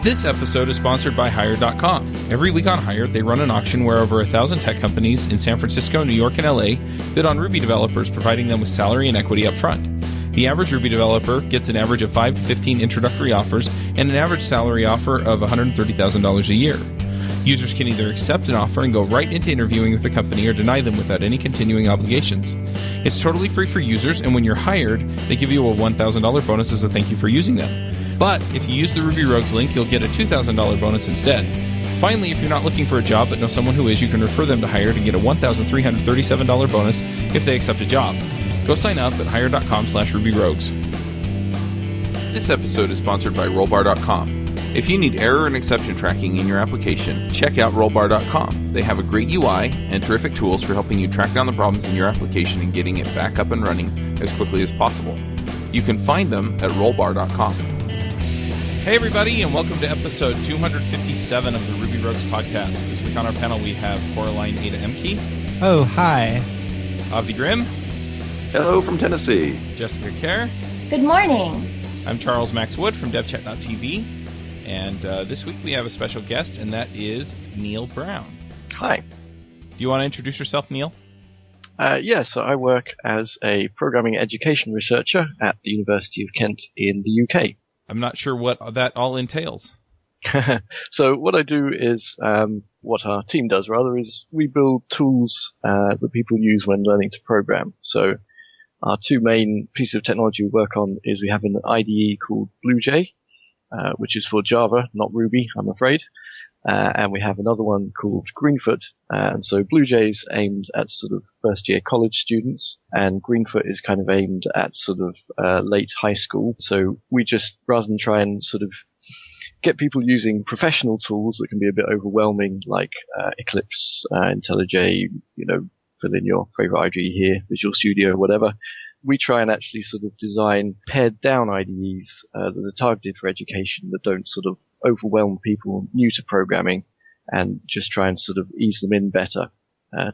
This episode is sponsored by Hired.com. Every week on Hired, they run an auction where over 1,000 tech companies in San Francisco, New York, and LA bid on Ruby developers, providing them with salary and equity up front. The average Ruby developer gets an average of 5 to 15 introductory offers and an average salary offer of $130,000 a year. Users can either accept an offer and go right into interviewing with the company or deny them without any continuing obligations. It's totally free for users, and when you're hired, they give you a $1,000 bonus as a thank you for using them. But if you use the Ruby Rogues link, you'll get a $2,000 bonus instead. Finally, if you're not looking for a job but know someone who is, you can refer them to Hired and get a $1,337 bonus if they accept a job. Go sign up at hired.com/RubyRogues. This episode is sponsored by Rollbar.com. If you need error and exception tracking in your application, check out Rollbar.com. They have a great UI and terrific tools for helping you track down the problems in your application and getting it back up and running as quickly as possible. You can find them at Rollbar.com. Hey everybody, and welcome to episode 257 of the Ruby Rogues podcast. This week on our panel we have Coraline Ada Emke. Oh, hi. Avi Grimm. Hello from Tennessee. Jessica Kerr. Good morning. I'm Charles Max Wood from DevChat.tv. And this week we have a special guest, and that is Neil Brown. Hi. Do you want to introduce yourself, Neil? So I work as a programming education researcher at the University of Kent in the UK. I'm not sure what that all entails. So what I do is, what our team does rather, is we build tools that people use when learning to program. So our two main pieces of technology we work on is we have an IDE called BlueJ, which is for Java, not Ruby, I'm afraid. And we have another one called Greenfoot. And so BlueJ is aimed at sort of first year college students, and Greenfoot is kind of aimed at sort of late high school. So we just, rather than try and sort of get people using professional tools that can be a bit overwhelming, like Eclipse, IntelliJ, fill in your favorite IDE here, Visual Studio, whatever. We try and actually sort of design pared down IDEs that are targeted for education, that don't sort of overwhelm people new to programming, and just try and sort of ease them in better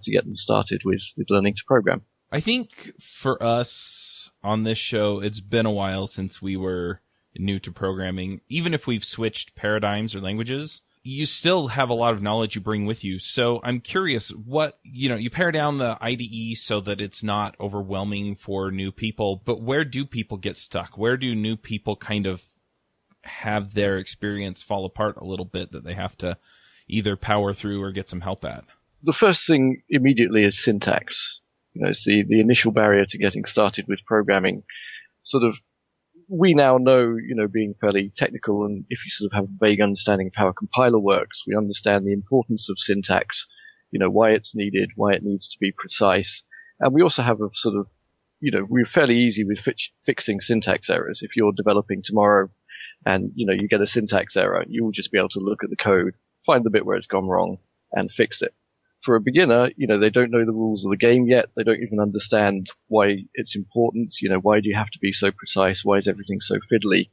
to get them started with learning to program. I think for us on this show, it's been a while since we were new to programming. Even if we've switched paradigms or languages, you still have a lot of knowledge you bring with you. So I'm curious, you pare down the IDE so that it's not overwhelming for new people, but where do people get stuck? Where do new people kind of have their experience fall apart a little bit that they have to either power through or get some help at? The first thing immediately is syntax. It's the initial barrier to getting started with programming. Sort of, we now know, being fairly technical, and if you sort of have a vague understanding of how a compiler works, we understand the importance of syntax, why it's needed, why it needs to be precise. And we also have a sort of, we're fairly easy with fixing syntax errors. If you're developing tomorrow and, you get a syntax error, you will just be able to look at the code, find the bit where it's gone wrong, and fix it. For a beginner, they don't know the rules of the game yet. They don't even understand why it's important. Why do you have to be so precise? Why is everything so fiddly?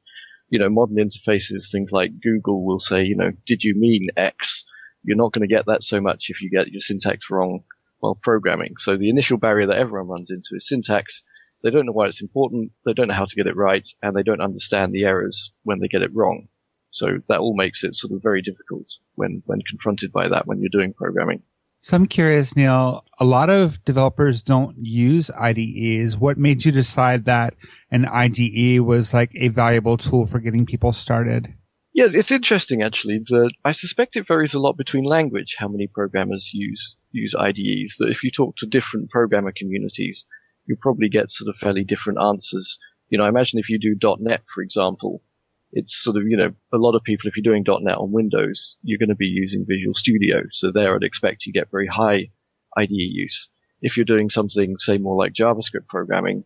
Modern interfaces, things like Google will say, did you mean X? You're not going to get that so much if you get your syntax wrong while programming. So the initial barrier that everyone runs into is syntax. They don't know why it's important. They don't know how to get it right, and they don't understand the errors when they get it wrong. So that all makes it sort of very difficult when confronted by that when you're doing programming. So I'm curious, Neil, a lot of developers don't use IDEs. What made you decide that an IDE was like a valuable tool for getting people started? Yeah, it's interesting actually. I suspect it varies a lot between language, how many programmers use IDEs. That if you talk to different programmer communities, you'll probably get sort of fairly different answers. I imagine if you do .NET, for example, it's sort of, a lot of people, if you're doing .NET on Windows, you're going to be using Visual Studio. So there I'd expect you get very high IDE use. If you're doing something, say, more like JavaScript programming,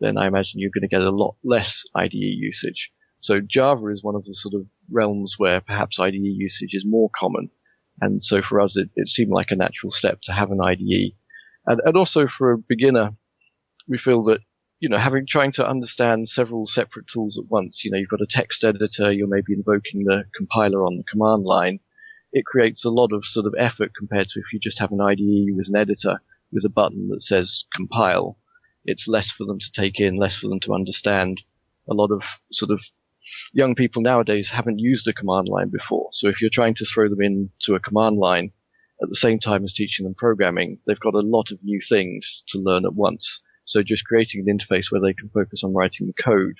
then I imagine you're going to get a lot less IDE usage. So Java is one of the sort of realms where perhaps IDE usage is more common. And so for us, it seemed like a natural step to have an IDE. And also for a beginner, we feel that, trying to understand several separate tools at once, you've got a text editor, you're maybe invoking the compiler on the command line. It creates a lot of sort of effort compared to if you just have an IDE with an editor with a button that says compile. It's less for them to take in, less for them to understand. A lot of sort of young people nowadays haven't used a command line before. So if you're trying to throw them into a command line at the same time as teaching them programming, they've got a lot of new things to learn at once. So just creating an interface where they can focus on writing the code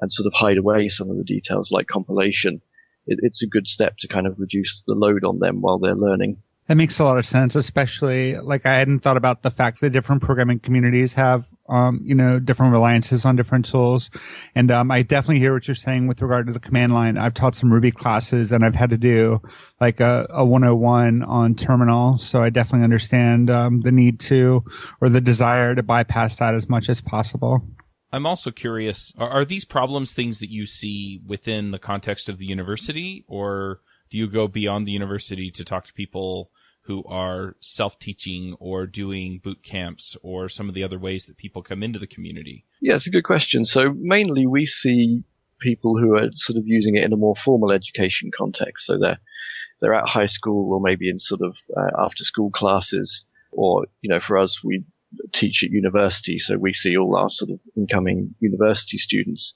and sort of hide away some of the details like compilation, it's a good step to kind of reduce the load on them while they're learning. That makes a lot of sense, especially like I hadn't thought about the fact that different programming communities have, different reliances on different tools. And I definitely hear what you're saying with regard to the command line. I've taught some Ruby classes and I've had to do like a 101 on terminal. So I definitely understand the need to, or the desire to bypass that as much as possible. I'm also curious, are these problems things that you see within the context of the university, or do you go beyond the university to talk to people who are self-teaching or doing boot camps or some of the other ways that people come into the community? Yeah, it's a good question. So mainly we see people who are sort of using it in a more formal education context. So they're at high school or maybe in sort of after school classes, or, for us, we teach at university. So we see all our sort of incoming university students.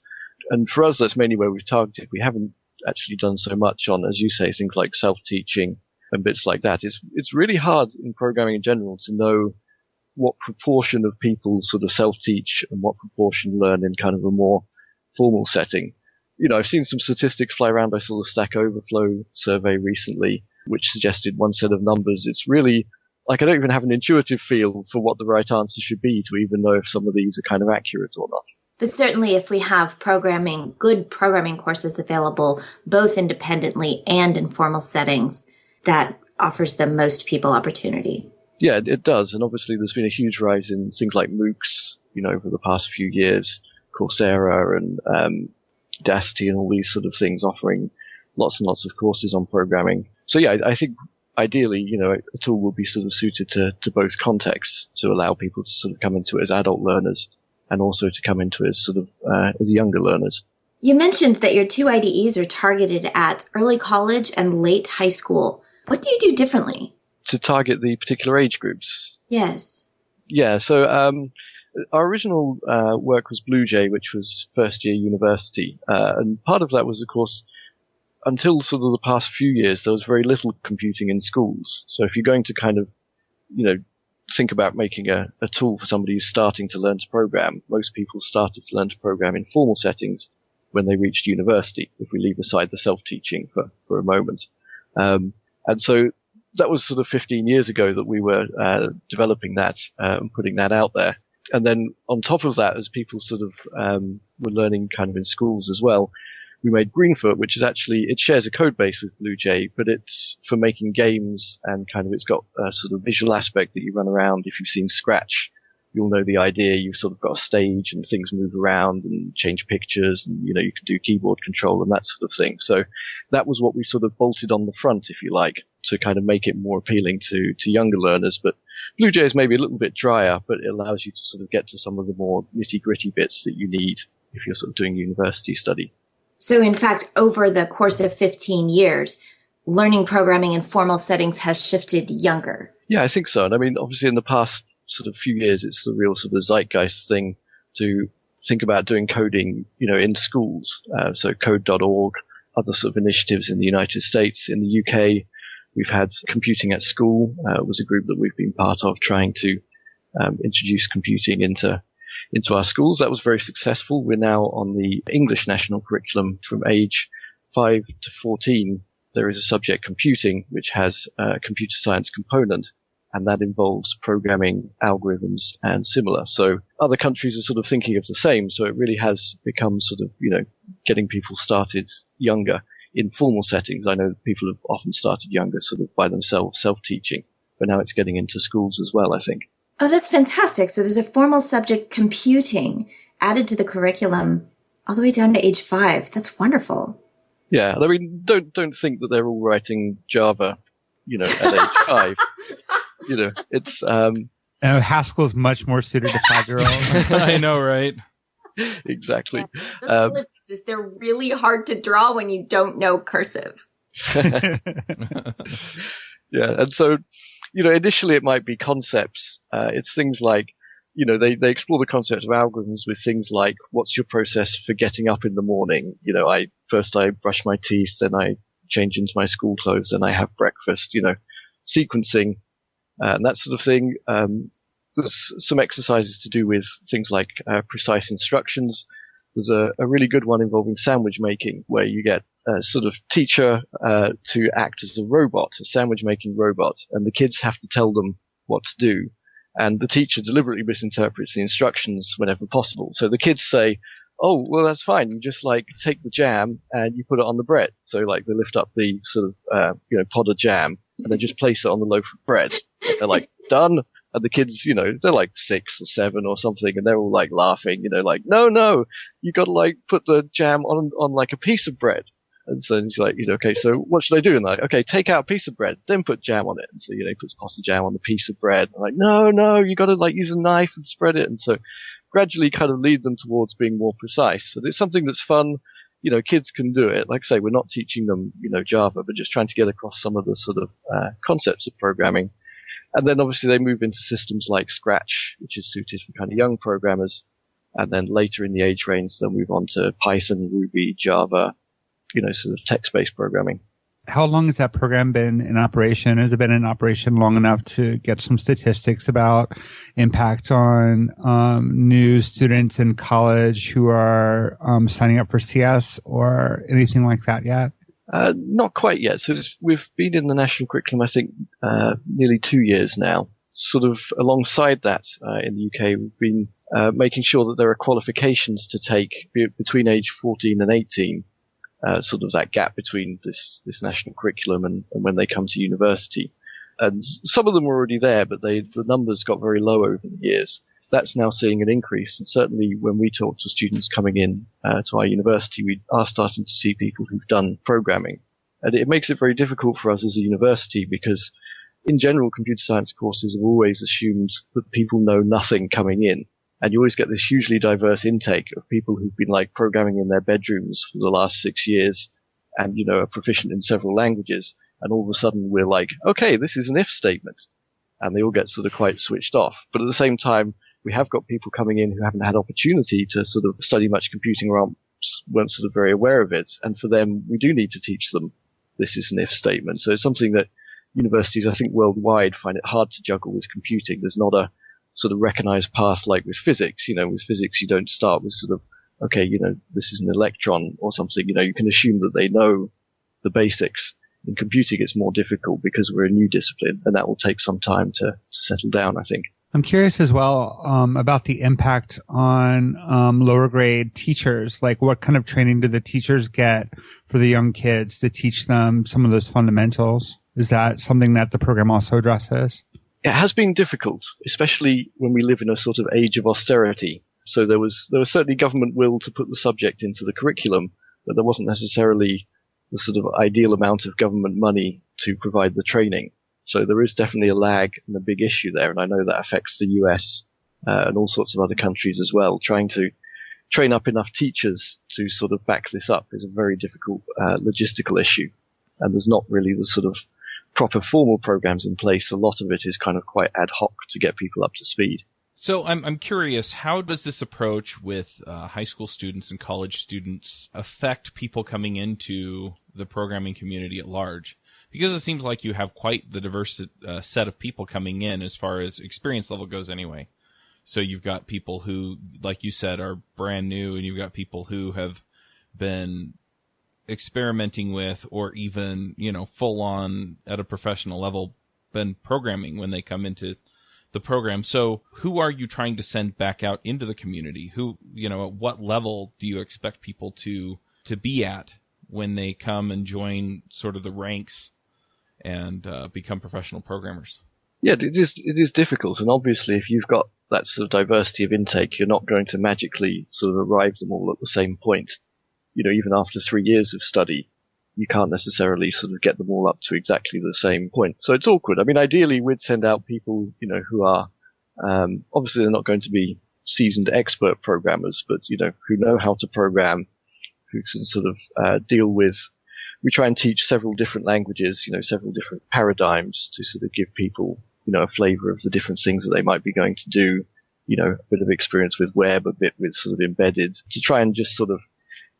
And for us, that's mainly where we've targeted. We haven't actually done so much on, as you say, things like self-teaching and bits like that. It's really hard in programming in general to know what proportion of people sort of self-teach and what proportion learn in kind of a more formal setting. I've seen some statistics fly around. I saw the Stack Overflow survey recently, which suggested one set of numbers. It's really like I don't even have an intuitive feel for what the right answer should be to even know if some of these are kind of accurate or not. But certainly if we have good programming courses available, both independently and in formal settings, that offers the most people opportunity. Yeah, it does. And obviously there's been a huge rise in things like MOOCs, over the past few years, Coursera and Udacity and all these sort of things offering lots and lots of courses on programming. So yeah, I think ideally, a tool will be sort of suited to both contexts to allow people to sort of come into it as adult learners and also to come into it as sort of as younger learners. You mentioned that your two IDEs are targeted at early college and late high school. What do you do differently? To target the particular age groups? Yes. Yeah, so our original work was BlueJ, which was first year university. And part of that was, of course, until sort of the past few years, there was very little computing in schools. So if you're going to kind of, think about making a tool for somebody who's starting to learn to program, most people started to learn to program in formal settings when they reached university, if we leave aside the self-teaching for a moment. And so that was sort of 15 years ago that we were developing that and putting that out there. And then on top of that, as people sort of were learning kind of in schools as well, we made Greenfoot, which is actually, it shares a code base with BlueJ, but it's for making games and kind of it's got a sort of visual aspect that you run around. If you've seen Scratch, you'll know the idea. You've sort of got a stage and things move around and change pictures and, you can do keyboard control and that sort of thing. So that was what we sort of bolted on the front, if you like, to kind of make it more appealing to younger learners. But BlueJ is maybe a little bit drier, but it allows you to sort of get to some of the more nitty-gritty bits that you need if you're sort of doing university study. So in fact, over the course of 15 years, learning programming in formal settings has shifted younger. Yeah, I think so. And I mean, obviously in the past sort of few years, it's the real sort of zeitgeist thing to think about doing coding, in schools. So code.org, other sort of initiatives in the United States. In the UK, we've had Computing at School, was a group that we've been part of trying to introduce computing into our schools. That was very successful. We're now on the English national curriculum from age 5 to 14. There is a subject computing, which has a computer science component, and that involves programming, algorithms, and similar. So other countries are sort of thinking of the same. So it really has become sort of, getting people started younger in formal settings. I know that people have often started younger sort of by themselves, self-teaching, but now it's getting into schools as well, I think. Oh, that's fantastic. So there's a formal subject, computing, added to the curriculum all the way down to age 5. That's wonderful. Yeah, I mean, don't think that they're all writing Java, at age 5. It's Haskell is much more suited to 5-year-olds. I know, right? Exactly. Yeah, they're really hard to draw when you don't know cursive. Yeah, and so, initially it might be concepts. It's things like they explore the concept of algorithms with things like, what's your process for getting up in the morning? I brush my teeth, then I change into my school clothes, then I have breakfast, sequencing, and that sort of thing. There's some exercises to do with things like precise instructions. There's a really good one involving sandwich making, where you get a sort of teacher to act as a robot, a sandwich making robot, and the kids have to tell them what to do. And the teacher deliberately misinterprets the instructions whenever possible. So the kids say, oh, well, that's fine. You just take the jam and you put it on the bread. So they lift up the sort of, pod of jam and they just place it on the loaf of bread. They're done. And the kids, they're 6 or 7 or something, and they're all laughing, no, you got to put the jam on a piece of bread. And so he's okay, so what should I do? And okay, take out a piece of bread, then put jam on it. And so, he puts a pot of jam on the piece of bread. And no, you got to use a knife and spread it. And so gradually kind of lead them towards being more precise. So it's something that's fun. Kids can do it. Like I say, we're not teaching them, Java, but just trying to get across some of the sort of concepts of programming. And then obviously they move into systems like Scratch, which is suited for kind of young programmers. And then later in the age range, they'll move on to Python, Ruby, Java, sort of text-based programming. How long has that program been in operation? Has it been in operation long enough to get some statistics about impact on new students in college who are signing up for CS or anything like that yet? Not quite yet. So we've been in the national curriculum, I think, nearly 2 years now. Sort of alongside that, in the UK, we've been making sure that there are qualifications to take between age 14 and 18, sort of that gap between this national curriculum and when they come to university. And some of them were already there, but the numbers got very low over the years. That's now seeing an increase, and certainly when we talk to students coming in to our university, we are starting to see people who've done programming. And it makes it very difficult for us as a university because, in general, computer science courses have always assumed that people know nothing coming in. And you always get this hugely diverse intake of people who've been programming in their bedrooms for the last 6 years and, are proficient in several languages. And all of a sudden we're okay, this is an if statement. And they all get sort of quite switched off. But at the same time, we have got people coming in who haven't had opportunity to sort of study much computing or weren't sort of very aware of it. And for them, we do need to teach them this is an if statement. So it's something that universities, I think worldwide, find it hard to juggle with computing. There's not a sort of recognized path like with physics. With physics, you don't start with sort of, okay, this is an electron or something. You can assume that they know the basics. In computing, it's more difficult because we're a new discipline, and that will take some time to settle down, I think. I'm curious as well about the impact on lower grade teachers. What kind of training do the teachers get for the young kids to teach them some of those fundamentals? Is that something that the program also addresses? It has been difficult, especially when we live in a sort of age of austerity. So there was certainly government will to put the subject into the curriculum, but there wasn't necessarily the sort of ideal amount of government money to provide the training. So there is definitely a lag and a big issue there, and I know that affects the US and all sorts of other countries as well. Trying to train up enough teachers to sort of back this up is a very difficult logistical issue, and there's not really the sort of proper formal programs in place. A lot of it is kind of quite ad hoc to get people up to speed. So I'm curious, how does this approach with high school students and college students affect people coming into the programming community at large? Because it seems like you have quite the diverse set of people coming in as far as experience level goes anyway. So you've got people who, like you said, are brand new, and you've got people who have been experimenting with or even, full on at a professional level been programming when they come into the program. So who are you trying to send back out into the community? Who, at what level do you expect people to be at when they come and join sort of the ranks and become professional programmers? Yeah, it is difficult. And obviously, if you've got that sort of diversity of intake, you're not going to magically sort of arrive them all at the same point. Even after 3 years of study, you can't necessarily sort of get them all up to exactly the same point. So it's awkward. I mean, ideally, we'd send out people, who are, obviously they're not going to be seasoned expert programmers, but, who know how to program, who can sort of deal with. We try and teach several different languages, several different paradigms to sort of give people, a flavor of the different things that they might be going to do. a bit of experience with web, a bit with sort of embedded, to try and just sort of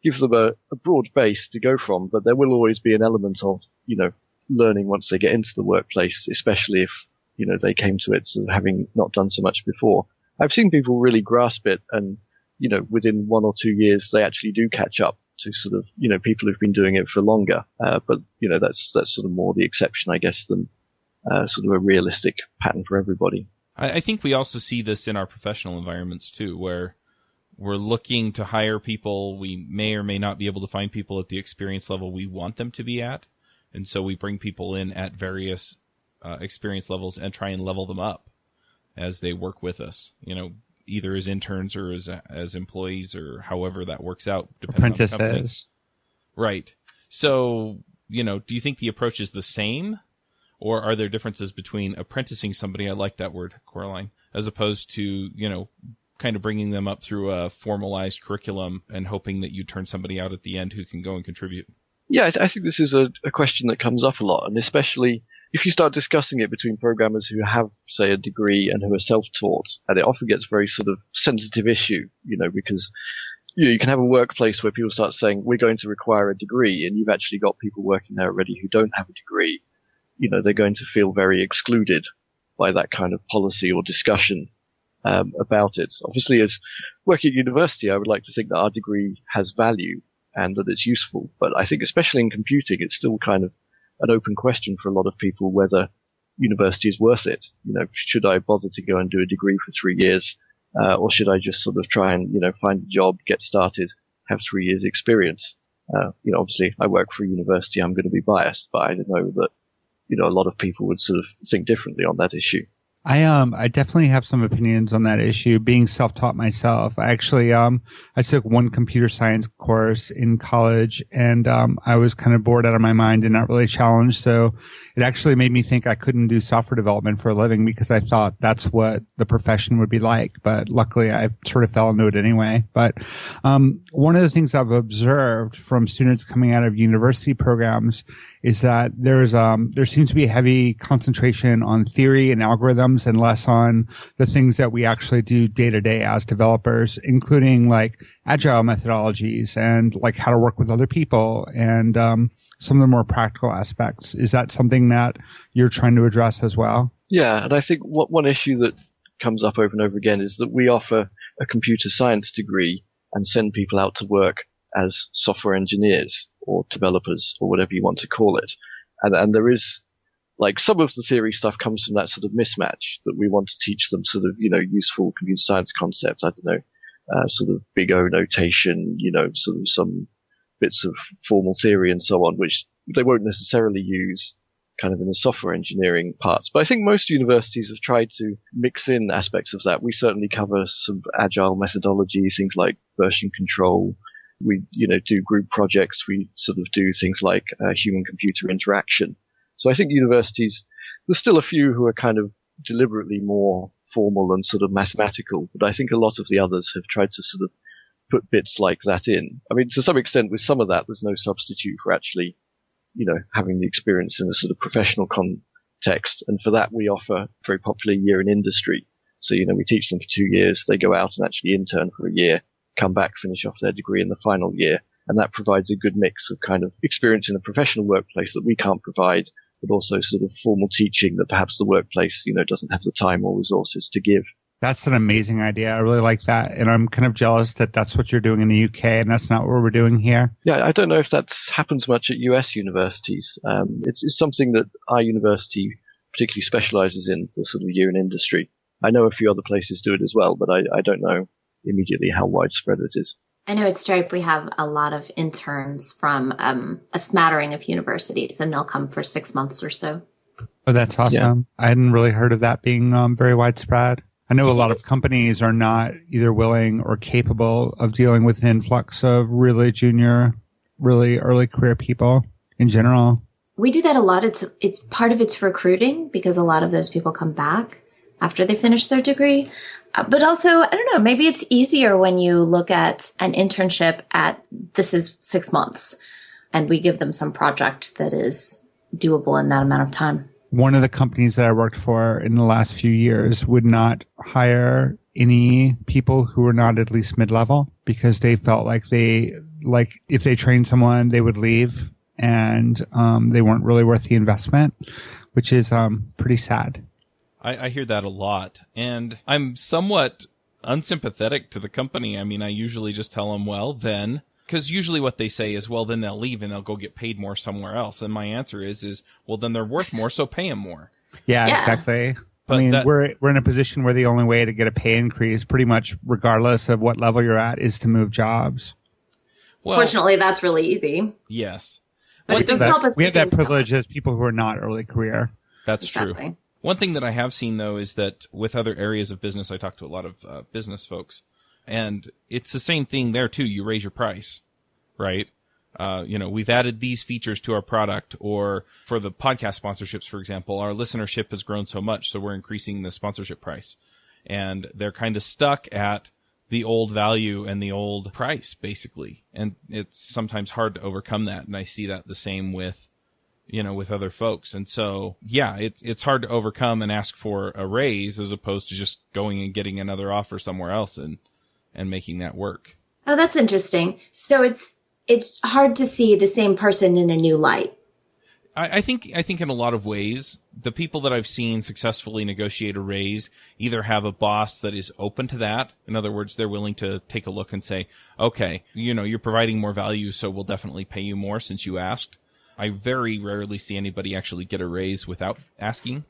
give them a broad base to go from. But there will always be an element of, learning once they get into the workplace, especially if, they came to it sort of having not done so much before. I've seen people really grasp it and, within 1 or 2 years, they actually do catch up to sort of, people who've been doing it for longer. But, that's sort of more the exception, I guess, than sort of a realistic pattern for everybody. I think we also see this in our professional environments too, where we're looking to hire people. We may or may not be able to find people at the experience level we want them to be at. And so we bring people in at various experience levels and try and level them up as they work with us, either as interns or as employees or however that works out. Apprentices. On the company. Right. So, do you think the approach is the same? Or are there differences between apprenticing somebody, I like that word, Coraline, as opposed to, kind of bringing them up through a formalized curriculum and hoping that you turn somebody out at the end who can go and contribute? Yeah, I think this is a question that comes up a lot, and especially if you start discussing it between programmers who have, say, a degree and who are self-taught, and it often gets a very sort of sensitive issue, because you can have a workplace where people start saying, we're going to require a degree, and you've actually got people working there already who don't have a degree. They're going to feel very excluded by that kind of policy or discussion about it. Obviously, as working at university, I would like to think that our degree has value and that it's useful. But I think especially in computing, it's still kind of an open question for a lot of people whether university is worth it. Should I bother to go and do a degree for 3 years, or should I just sort of try and, find a job, get started, have 3 years experience? Obviously I work for a university, I'm going to be biased, but I know that a lot of people would sort of think differently on that issue. I definitely have some opinions on that issue. Being self-taught myself, I actually I took one computer science course in college, and I was kind of bored out of my mind and not really challenged. So it actually made me think I couldn't do software development for a living because I thought that's what the profession would be like. But luckily, I sort of fell into it anyway. But one of the things I've observed from students coming out of university programs is that there seems to be a heavy concentration on theory and algorithms and less on the things that we actually do day to day as developers, including like agile methodologies and like how to work with other people and some of the more practical aspects. Is that something that you're trying to address as well? Yeah, and I think one issue that comes up over and over again is that we offer a computer science degree and send people out to work as software engineers or developers or whatever you want to call it. And there is, like, some of the theory stuff comes from that sort of mismatch that we want to teach them sort of, useful computer science concepts. I don't know, sort of big O notation, sort of some bits of formal theory and so on, which they won't necessarily use kind of in the software engineering parts. But I think most universities have tried to mix in aspects of that. We certainly cover some agile methodology, things like version control. We, do group projects. We sort of do things like human-computer interaction. So I think universities, there's still a few who are kind of deliberately more formal and sort of mathematical, but I think a lot of the others have tried to sort of put bits like that in. I mean, to some extent, with some of that, there's no substitute for actually, having the experience in a sort of professional context. And for that, we offer a very popular year in industry. So, we teach them for 2 years. They go out and actually intern for a year, come back, finish off their degree in the final year. And that provides a good mix of kind of experience in a professional workplace that we can't provide, but also sort of formal teaching that perhaps the workplace, doesn't have the time or resources to give. That's an amazing idea. I really like that. And I'm kind of jealous that that's what you're doing in the UK and that's not what we're doing here. Yeah, I don't know if that happens much at US universities. It's something that our university particularly specializes in, the sort of year in industry. I know a few other places do it as well, but I don't know immediately how widespread it is. I know at Stripe we have a lot of interns from a smattering of universities, and they'll come for 6 months or so. Oh, that's awesome. Yeah. I hadn't really heard of that being very widespread. I know a lot of companies are not either willing or capable of dealing with an influx of really junior, really early career people in general. We do that a lot. It's part of it's recruiting because a lot of those people come back after they finish their degree. But also, I don't know, maybe it's easier when you look at an internship this is 6 months and we give them some project that is doable in that amount of time. One of the companies that I worked for in the last few years would not hire any people who were not at least mid-level because they felt like if they trained someone, they would leave and they weren't really worth the investment, which is pretty sad. I hear that a lot, and I'm somewhat unsympathetic to the company. I mean, I usually just tell them, well, then, because usually what they say is, well, then they'll leave and they'll go get paid more somewhere else. And my answer is, well, then they're worth more, so pay them more. Yeah. Exactly. But I mean, we're in a position where the only way to get a pay increase, pretty much regardless of what level you're at, is to move jobs. Well, fortunately, that's really easy. Yes. But it doesn't help us. We have that privilege as people who are not early career. That's Exactly. true. One thing that I have seen, though, is that with other areas of business, I talk to a lot of business folks, and it's the same thing there, too. You raise your price, right? We've added these features to our product, or for the podcast sponsorships, for example, our listenership has grown so much, so we're increasing the sponsorship price. And they're kind of stuck at the old value and the old price, basically. And it's sometimes hard to overcome that, and I see that the same with other folks. And so, yeah, it's hard to overcome and ask for a raise as opposed to just going and getting another offer somewhere else and making that work. Oh, that's interesting. So it's hard to see the same person in a new light. I think in a lot of ways, the people that I've seen successfully negotiate a raise either have a boss that is open to that. In other words, they're willing to take a look and say, okay, you're providing more value, so we'll definitely pay you more since you asked. I very rarely see anybody actually get a raise without asking.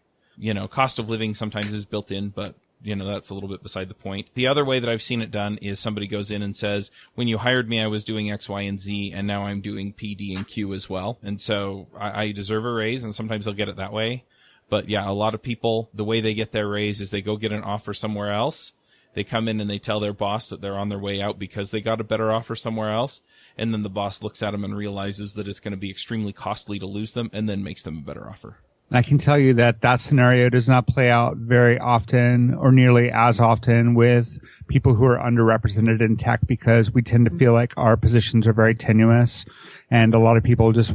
Cost of living sometimes is built in, but that's a little bit beside the point. The other way that I've seen it done is somebody goes in and says, when you hired me, I was doing X, Y, and Z, and now I'm doing P, D, and Q as well. And so I deserve a raise, and sometimes they'll get it that way. But yeah, a lot of people, the way they get their raise is they go get an offer somewhere else. They come in and they tell their boss that they're on their way out because they got a better offer somewhere else. And then the boss looks at them and realizes that it's going to be extremely costly to lose them and then makes them a better offer. I can tell you that scenario does not play out very often or nearly as often with people who are underrepresented in tech because we tend to feel like our positions are very tenuous and a lot of people just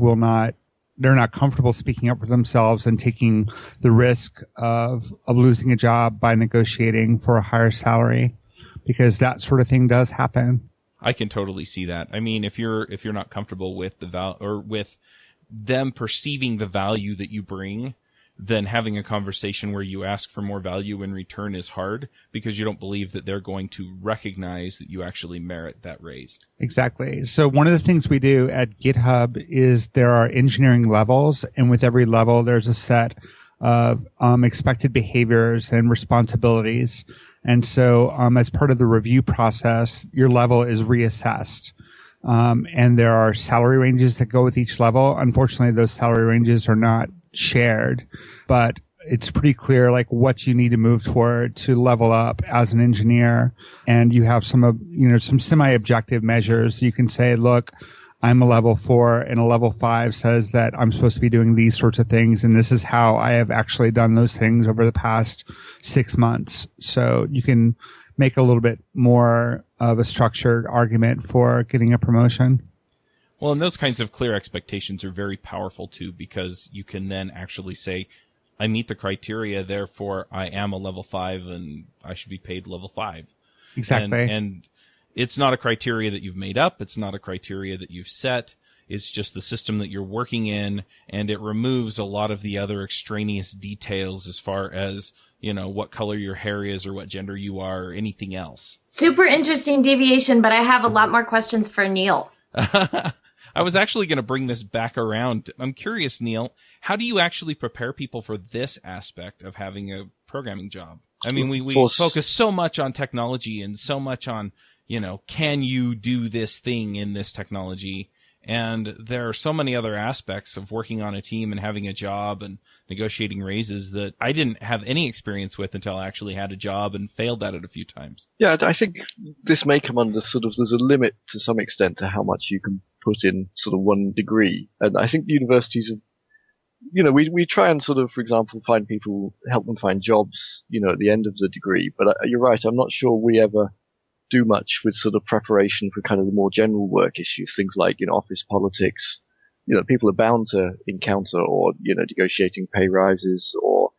they're not comfortable speaking up for themselves and taking the risk of losing a job by negotiating for a higher salary because that sort of thing does happen. I can totally see that. I mean, if you're not comfortable with with them perceiving the value that you bring, then having a conversation where you ask for more value in return is hard because you don't believe that they're going to recognize that you actually merit that raise. Exactly. So one of the things we do at GitHub is there are engineering levels, and with every level, there's a set of expected behaviors and responsibilities. And so as part of the review process, your level is reassessed. And there are salary ranges that go with each level. Unfortunately, those salary ranges are not shared, but it's pretty clear like what you need to move toward to level up as an engineer. And you have some semi-objective measures. You can say, look, I'm a level 4 and a level 5 says that I'm supposed to be doing these sorts of things. And this is how I have actually done those things over the past 6 months. So you can make a little bit more of a structured argument for getting a promotion. Well, and those kinds of clear expectations are very powerful too, because you can then actually say, I meet the criteria, therefore I am a level 5 and I should be paid level 5. Exactly. And it's not a criteria that you've made up. It's not a criteria that you've set. It's just the system that you're working in, and it removes a lot of the other extraneous details as far as, what color your hair is or what gender you are or anything else. Super interesting deviation, but I have a lot more questions for Neil. I was actually going to bring this back around. I'm curious, Neil, how do you actually prepare people for this aspect of having a programming job? I mean, we focus so much on technology and so much on, can you do this thing in this technology? And there are so many other aspects of working on a team and having a job and negotiating raises that I didn't have any experience with until I actually had a job and failed at it a few times. Yeah, I think this may come under there's a limit to some extent to how much you can put in sort of one degree. And I think the universities have, we try and sort of, for example, help them find jobs, at the end of the degree. But you're right, I'm not sure we ever do much with sort of preparation for kind of the more general work issues, things like, office politics. People are bound to encounter or, negotiating pay rises or,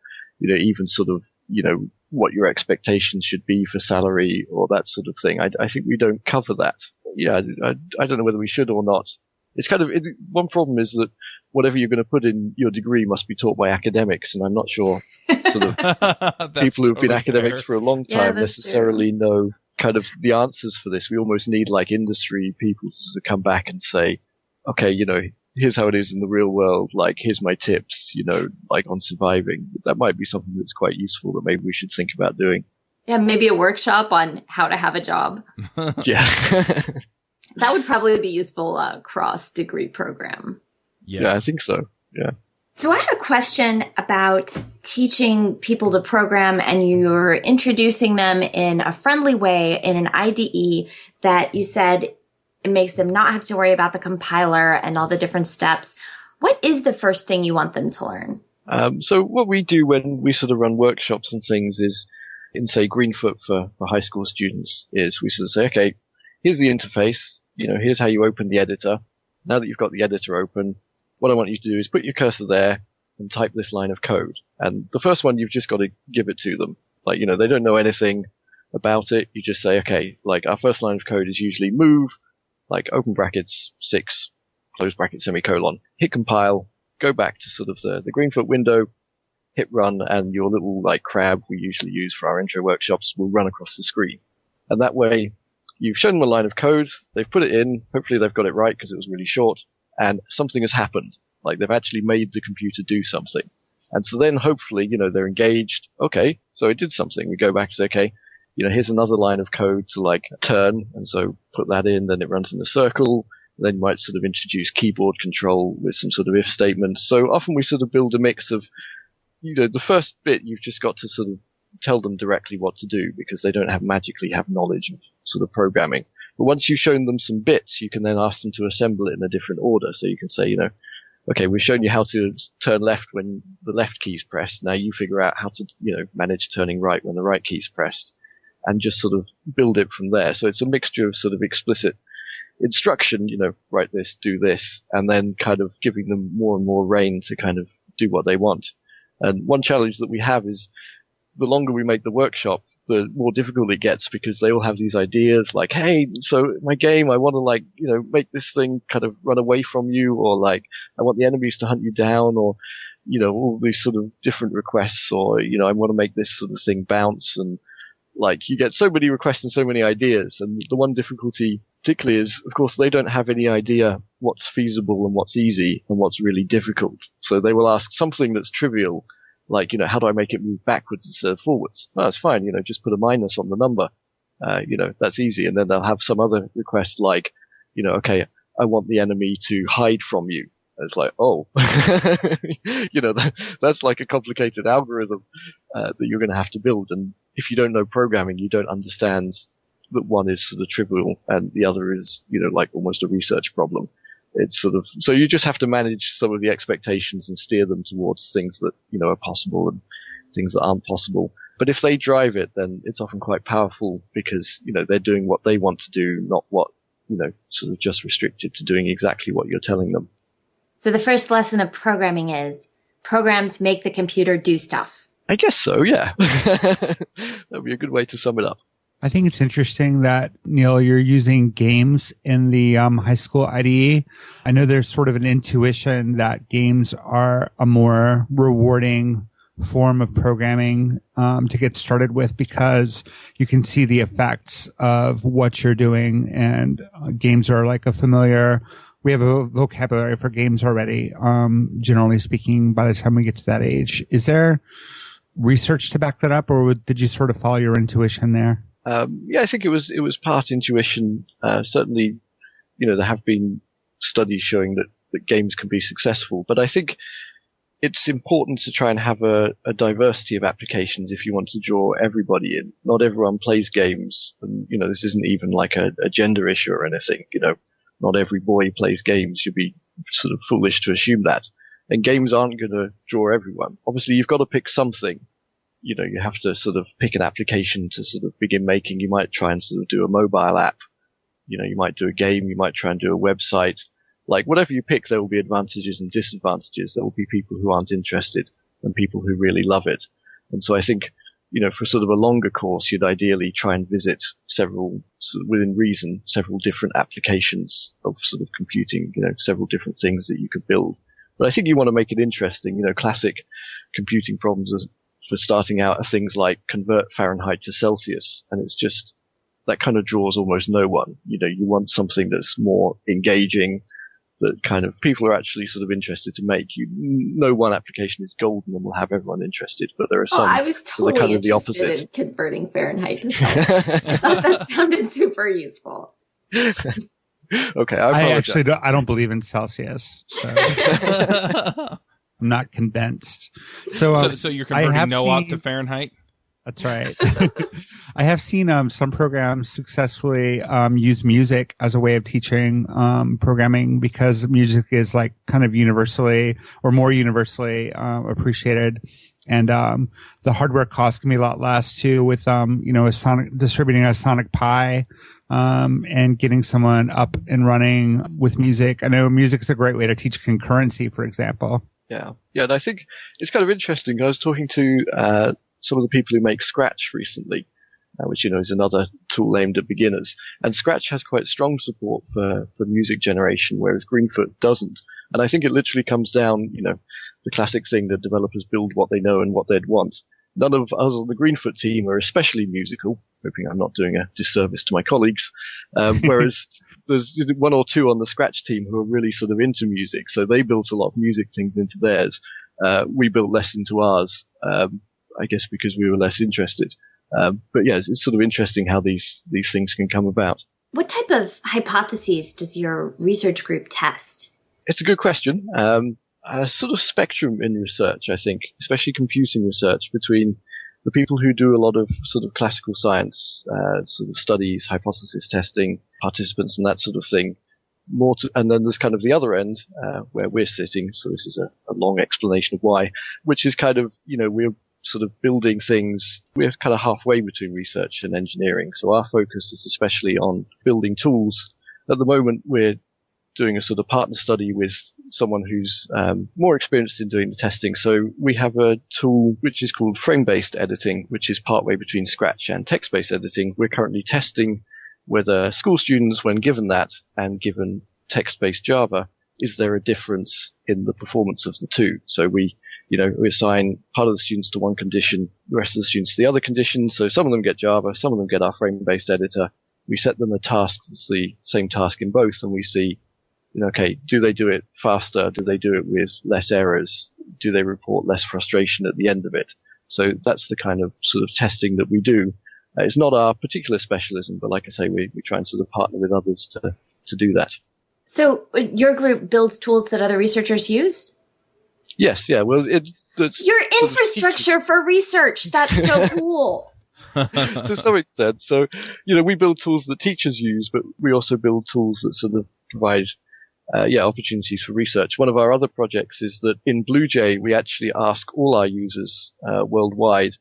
even sort of what your expectations should be for salary or that sort of thing. I think we don't cover that. Yeah, I don't know whether we should or not. It's one problem is that whatever you're going to put in your degree must be taught by academics, and I'm not sure sort of people who've been academics for a long time necessarily know kind of the answers for this. We almost need like industry people to come back and say, okay, here's how it is in the real world. Like, here's my tips, like on surviving. That might be something that's quite useful that maybe we should think about doing. Yeah, maybe a workshop on how to have a job. Yeah. That would probably be useful cross-degree program. Yeah, I think so. Yeah. So I had a question about teaching people to program, and you're introducing them in a friendly way in an IDE that you said it makes them not have to worry about the compiler and all the different steps. What is the first thing you want them to learn? So what we do when we sort of run workshops and things is, in say Greenfoot for high school students, is we sort of say, okay, here's the interface. Here's how you open the editor. Now that you've got the editor open, what I want you to do is put your cursor there and type this line of code. And the first one, you've just got to give it to them. Like, they don't know anything about it. You just say, okay, like our first line of code is usually move, like open brackets, 6, close bracket, semicolon, hit compile, go back to sort of the Greenfoot window, hit run, and your little like crab we usually use for our intro workshops will run across the screen. And that way, you've shown them a line of code, they've put it in, hopefully they've got it right because it was really short, and something has happened. Like, they've actually made the computer do something. And so then hopefully, they're engaged. Okay, so it did something. We go back and say, okay, here's another line of code to like turn, and so put that in, then it runs in a circle. Then you might sort of introduce keyboard control with some sort of if statement. So often we sort of build a mix of, the first bit you've just got to sort of tell them directly what to do because they don't magically have knowledge of sort of programming. But once you've shown them some bits, you can then ask them to assemble it in a different order. So you can say, okay, we've shown you how to turn left when the left key's pressed. Now you figure out how to, manage turning right when the right key's pressed, and just sort of build it from there. So it's a mixture of sort of explicit instruction, write this, do this, and then kind of giving them more and more rein to kind of do what they want. And one challenge that we have is the longer we make the workshop, the more difficult it gets because they all have these ideas like, hey, so my game, I want to make this thing kind of run away from you, or like, I want the enemies to hunt you down, or, all these sort of different requests, or, I want to make this sort of thing bounce. And like, you get so many requests and so many ideas. And the one difficulty particularly is, of course, they don't have any idea what's feasible and what's easy and what's really difficult. So they will ask something that's trivial, like, how do I make it move backwards instead of forwards? Oh, that's fine. Just put a minus on the number. That's easy. And then they'll have some other request like, okay, I want the enemy to hide from you. And it's like, oh, that's like a complicated algorithm, that you're going to have to build. And if you don't know programming, you don't understand that one is sort of trivial and the other is, like almost a research problem. It's sort of, so you just have to manage some of the expectations and steer them towards things that, are possible and things that aren't possible. But if they drive it, then it's often quite powerful because, they're doing what they want to do, not what, sort of just restricted to doing exactly what you're telling them. So the first lesson of programming is programs make the computer do stuff. I guess so, yeah. That would be a good way to sum it up. I think it's interesting that, Neil, you're using games in the high school IDE. I know there's sort of an intuition that games are a more rewarding form of programming to get started with because you can see the effects of what you're doing, and games are like a familiar. We have a vocabulary for games already, generally speaking, by the time we get to that age. Is there research to back that up, or did you sort of follow your intuition there? Yeah, I think it was part intuition. Certainly, there have been studies showing that games can be successful, but I think it's important to try and have a diversity of applications if you want to draw everybody in. Not everyone plays games, and, this isn't even like a gender issue or anything. Not every boy plays games. You'd be sort of foolish to assume that. And games aren't going to draw everyone. Obviously, you've got to pick something. You have to sort of pick an application to sort of begin making. You might try and sort of do a mobile app. You might do a game. You might try and do a website. Like, whatever you pick, there will be advantages and disadvantages. There will be people who aren't interested and people who really love it. And so I think for sort of a longer course, you'd ideally try and visit several, sort of within reason, several different applications of sort of computing, several different things that you could build. But I think you want to make it interesting. Classic computing problems for starting out are things like convert Fahrenheit to Celsius. And it's just, that kind of draws almost no one. You want something that's more engaging, that kind of people are actually sort of interested to make. No one application is golden and will have everyone interested, but there are some. I was totally kind of interested in converting Fahrenheit to Celsius. I thought that sounded super useful. Okay, I don't believe in Celsius, so I'm not convinced. So you're converting NOAUPT to Fahrenheit? That's right. I have seen some programs successfully use music as a way of teaching programming, because music is like kind of universally or more universally appreciated. And the hardware cost can be a lot less too, with distributing a Sonic Pi and getting someone up and running with music. I know music is a great way to teach concurrency, for example. Yeah, and I think it's kind of interesting. I was talking to some of the people who make Scratch recently, which is another tool aimed at beginners. And Scratch has quite strong support for music generation, whereas Greenfoot doesn't. And I think it literally comes down, the classic thing that developers build what they know and what they'd want. None of us on the Greenfoot team are especially musical, hoping I'm not doing a disservice to my colleagues, whereas there's one or two on the Scratch team who are really sort of into music, so they built a lot of music things into theirs. We built less into ours. I guess because we were less interested. But yeah, it's sort of interesting how these things can come about. What type of hypotheses does your research group test? It's a good question. A sort of spectrum in research, I think, especially computing research, between the people who do a lot of sort of classical science, sort of studies, hypothesis testing, participants and that sort of thing. And then there's kind of the other end, where we're sitting. So this is a long explanation of why, which is kind of, we're sort of building things. We're kind of halfway between research and engineering. So our focus is especially on building tools. At the moment, we're doing a sort of partner study with someone who's more experienced in doing the testing. So we have a tool which is called frame-based editing, which is partway between Scratch and text-based editing. We're currently testing whether school students, when given that and given text-based Java, is there a difference in the performance of the two? So we assign part of the students to one condition, the rest of the students to the other condition. So some of them get Java, some of them get our frame-based editor. We set them a task that's the same task in both, and we see, do they do it faster? Do they do it with less errors? Do they report less frustration at the end of it? So that's the kind of sort of testing that we do. It's not our particular specialism, but like I say, we try and sort of partner with others to do that. So your group builds tools that other researchers use? Yes, yeah. Well, your infrastructure for research. That's so cool. To some extent. So, we build tools that teachers use, but we also build tools that sort of provide, opportunities for research. One of our other projects is that in BlueJ, we actually ask all our users worldwide,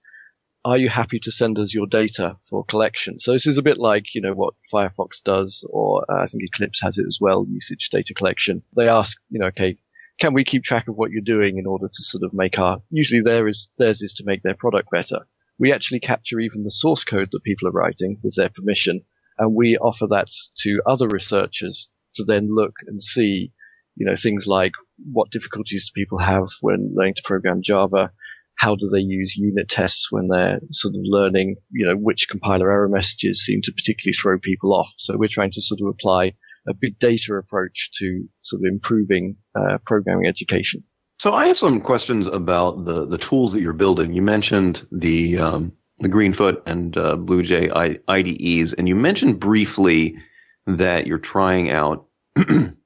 are you happy to send us your data for collection? So this is a bit like, what Firefox does, or I think Eclipse has it as well, usage data collection. They ask, can we keep track of what you're doing in order to sort of make usually theirs is to make their product better. We actually capture even the source code that people are writing with their permission, and we offer that to other researchers to then look and see, things like what difficulties do people have when learning to program Java? How do they use unit tests when they're sort of learning, which compiler error messages seem to particularly throw people off? So we're trying to sort of apply a big data approach to sort of improving programming education. So I have some questions about the tools that you're building. You mentioned the Greenfoot and BlueJ IDEs, and you mentioned briefly that you're trying out an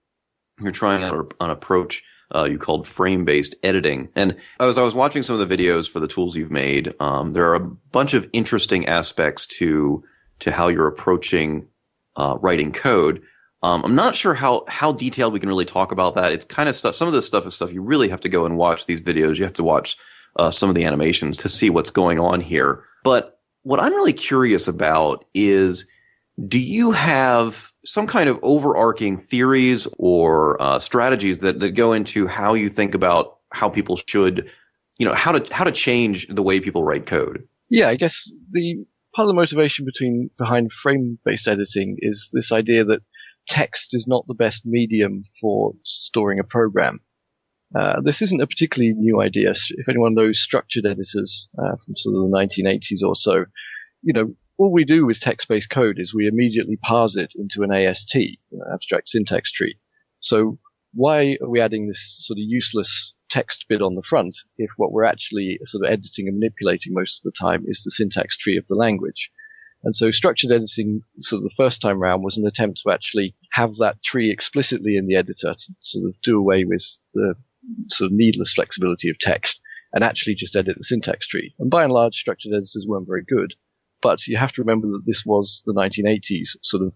approach you called frame-based editing. And as I was watching some of the videos for the tools you've made, there are a bunch of interesting aspects to how you're approaching writing code. I'm not sure how detailed we can really talk about that. It's kind of stuff. Some of this stuff is stuff you really have to go and watch these videos. You have to watch some of the animations to see what's going on here. But what I'm really curious about is, do you have some kind of overarching theories or strategies that go into how you think about how people should, how to change the way people write code? Yeah, I guess the part of the motivation behind frame-based editing is this idea that text is not the best medium for storing a program. This isn't a particularly new idea. If anyone knows structured editors from sort of the 1980s or so, all we do with text-based code is we immediately parse it into an AST, abstract syntax tree. So why are we adding this sort of useless text bit on the front if what we're actually sort of editing and manipulating most of the time is the syntax tree of the language? And so structured editing, sort of the first time round, was an attempt to actually have that tree explicitly in the editor to sort of do away with the sort of needless flexibility of text and actually just edit the syntax tree. And by and large, structured editors weren't very good. But you have to remember that this was the 1980s. Sort of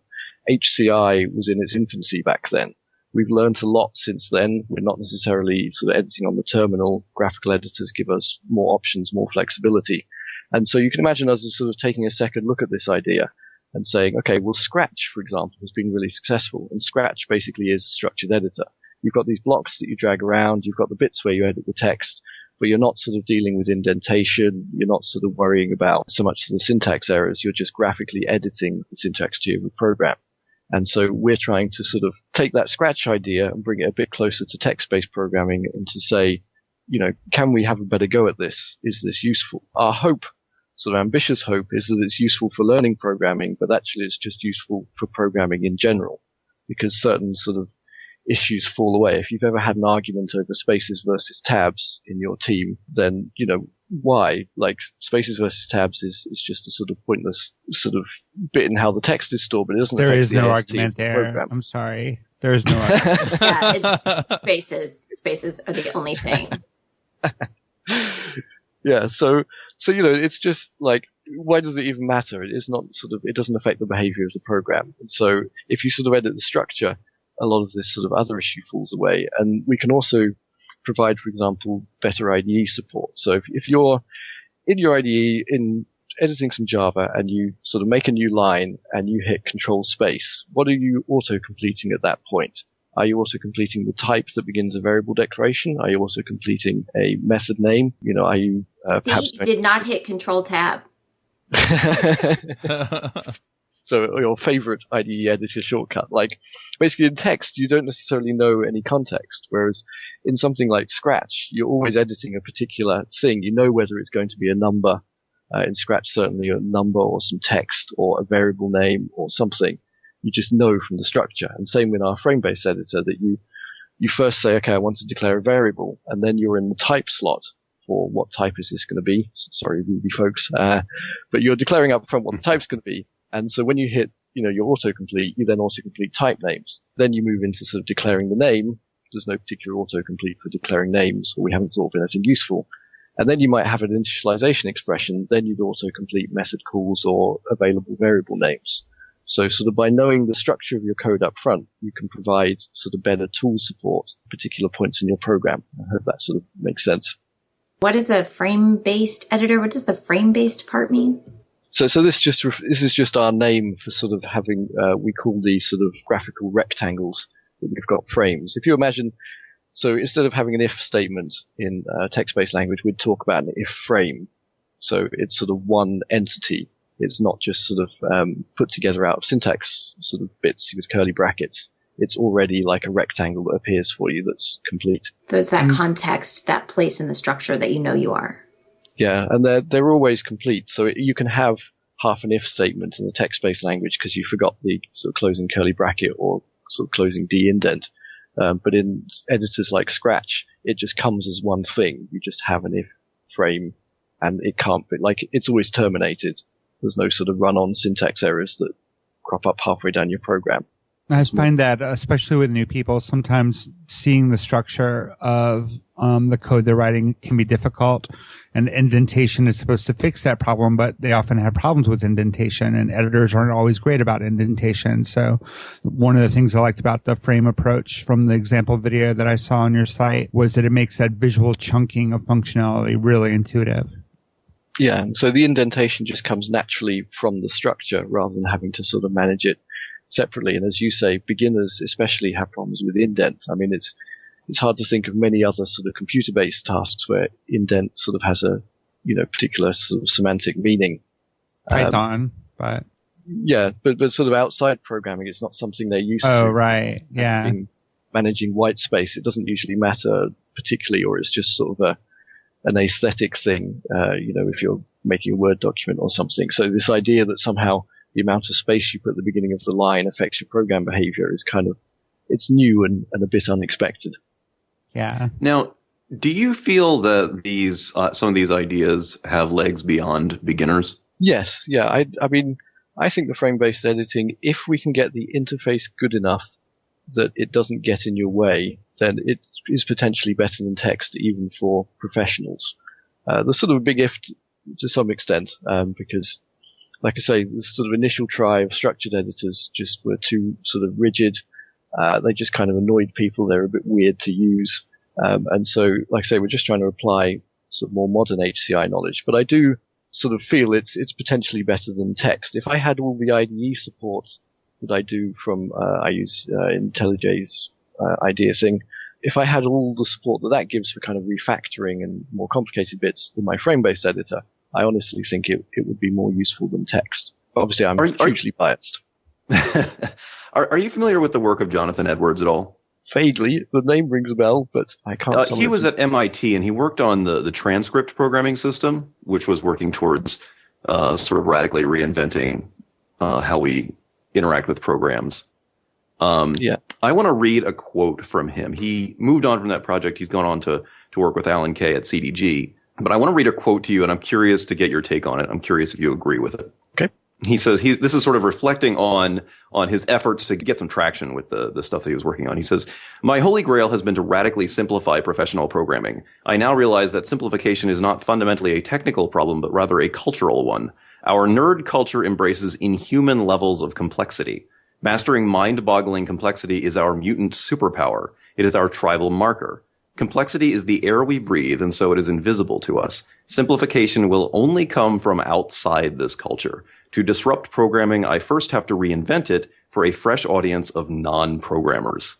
HCI was in its infancy back then. We've learned a lot since then. We're not necessarily sort of editing on the terminal. Graphical editors give us more options, more flexibility. And so you can imagine us as sort of taking a second look at this idea and saying, okay, well, Scratch, for example, has been really successful. And Scratch basically is a structured editor. You've got these blocks that you drag around. You've got the bits where you edit the text, but you're not sort of dealing with indentation. You're not sort of worrying about so much the syntax errors. You're just graphically editing the syntax tree of the program. And so we're trying to sort of take that Scratch idea and bring it a bit closer to text-based programming and to say, can we have a better go at this? Is this useful? Our hope, sort of ambitious hope, is that it's useful for learning programming, but actually it's just useful for programming in general, because certain sort of issues fall away. If you've ever had an argument over spaces versus tabs in your team, then, why? Like, spaces versus tabs is just a sort of pointless sort of bit in how the text is stored, but it doesn't There affect is the no AST argument there. program. I'm sorry. There is no argument. Yeah, it's spaces. Spaces are the only thing. Yeah, so it's just like, why does it even matter? It doesn't affect the behavior of the program. And so if you sort of edit the structure, a lot of this sort of other issue falls away. And we can also provide, for example, better IDE support. So if you're in your IDE in editing some Java and you sort of make a new line and you hit Control Space, what are you auto-completing at that point? Are you auto-completing the type that begins a variable declaration? Are you also completing a method name? Are you perhaps did not hit Control Tab. So your favorite IDE editor shortcut. Like, basically in text, you don't necessarily know any context, whereas in something like Scratch, you're always editing a particular thing. You know whether it's going to be a number. In Scratch, certainly a number or some text or a variable name or something. You just know from the structure. And same with our frame-based editor, that you first say, okay, I want to declare a variable, and then you're in the type slot for what type is this going to be. Sorry, Ruby folks. But you're declaring up front what the type's going to be. And so when you hit, your autocomplete, you then autocomplete type names. Then you move into sort of declaring the name. There's no particular autocomplete for declaring names, or we haven't thought of anything useful. And then you might have an initialization expression. Then you'd autocomplete method calls or available variable names. So sort of by knowing the structure of your code up front, you can provide sort of better tool support at particular points in your program. I hope that sort of makes sense. What is a frame-based editor? What does the frame-based part mean? So this is just our name for sort of having, we call these sort of graphical rectangles that we've got frames. If you imagine, so instead of having an if statement in text-based language, we'd talk about an if frame. So it's sort of one entity. It's not just sort of put together out of syntax sort of bits with curly brackets. It's already like a rectangle that appears for you that's complete. So it's that context, that place in the structure that you are. Yeah, and they're always complete. So you can have half an if statement in a text-based language because you forgot the sort of closing curly bracket or sort of closing D indent. But in editors like Scratch, it just comes as one thing. You just have an if frame, and it can't be like it's always terminated. There's no sort of run-on syntax errors that crop up halfway down your program. I find that, especially with new people, sometimes seeing the structure of the code they're writing can be difficult. And indentation is supposed to fix that problem, but they often have problems with indentation, and editors aren't always great about indentation. So one of the things I liked about the frame approach from the example video that I saw on your site was that it makes that visual chunking of functionality really intuitive. Yeah, so the indentation just comes naturally from the structure rather than having to sort of manage it separately. And as you say, beginners especially have problems with indent. I mean, it's hard to think of many other sort of computer-based tasks where indent sort of has a particular sort of semantic meaning. Python, but yeah, but sort of outside programming, it's not something they're used to. Oh, right. Yeah. Managing white space, it doesn't usually matter particularly, or it's just sort of an aesthetic thing, if you're making a Word document or something. So this idea that somehow the amount of space you put at the beginning of the line affects your program behavior is it's new and a bit unexpected. Yeah. Now, do you feel that these some of these ideas have legs beyond beginners? Yes. Yeah. I mean, I think the frame-based editing, if we can get the interface good enough that it doesn't get in your way, then it is potentially better than text, even for professionals. There's sort of a big if to some extent, because, like I say, the sort of initial try of structured editors just were too sort of rigid. They just kind of annoyed people. They're a bit weird to use. And so, like I say, we're just trying to apply sort of more modern HCI knowledge. But I do sort of feel it's potentially better than text. If I had all the IDE support that I do from, I use IntelliJ's IDEA thing, if I had all the support that gives for kind of refactoring and more complicated bits in my frame-based editor, I honestly think it would be more useful than text. Obviously, I'm hugely biased. Are you familiar with the work of Jonathan Edwards at all? Vaguely. The name rings a bell, but I can't. He was at MIT, and he worked on the transcript programming system, which was working towards sort of radically reinventing how we interact with programs. I want to read a quote from him. He moved on from that project. He's gone on to work with Alan Kay at CDG. But I want to read a quote to you, and I'm curious to get your take on it. I'm curious if you agree with it. Okay. He says this is sort of reflecting on his efforts to get some traction with the stuff that he was working on. He says, "My holy grail has been to radically simplify professional programming. I now realize that simplification is not fundamentally a technical problem, but rather a cultural one. Our nerd culture embraces inhuman levels of complexity. Mastering mind-boggling complexity is our mutant superpower. It is our tribal marker. Complexity is the air we breathe, and so it is invisible to us. Simplification will only come from outside this culture. To disrupt programming, I first have to reinvent it for a fresh audience of non-programmers."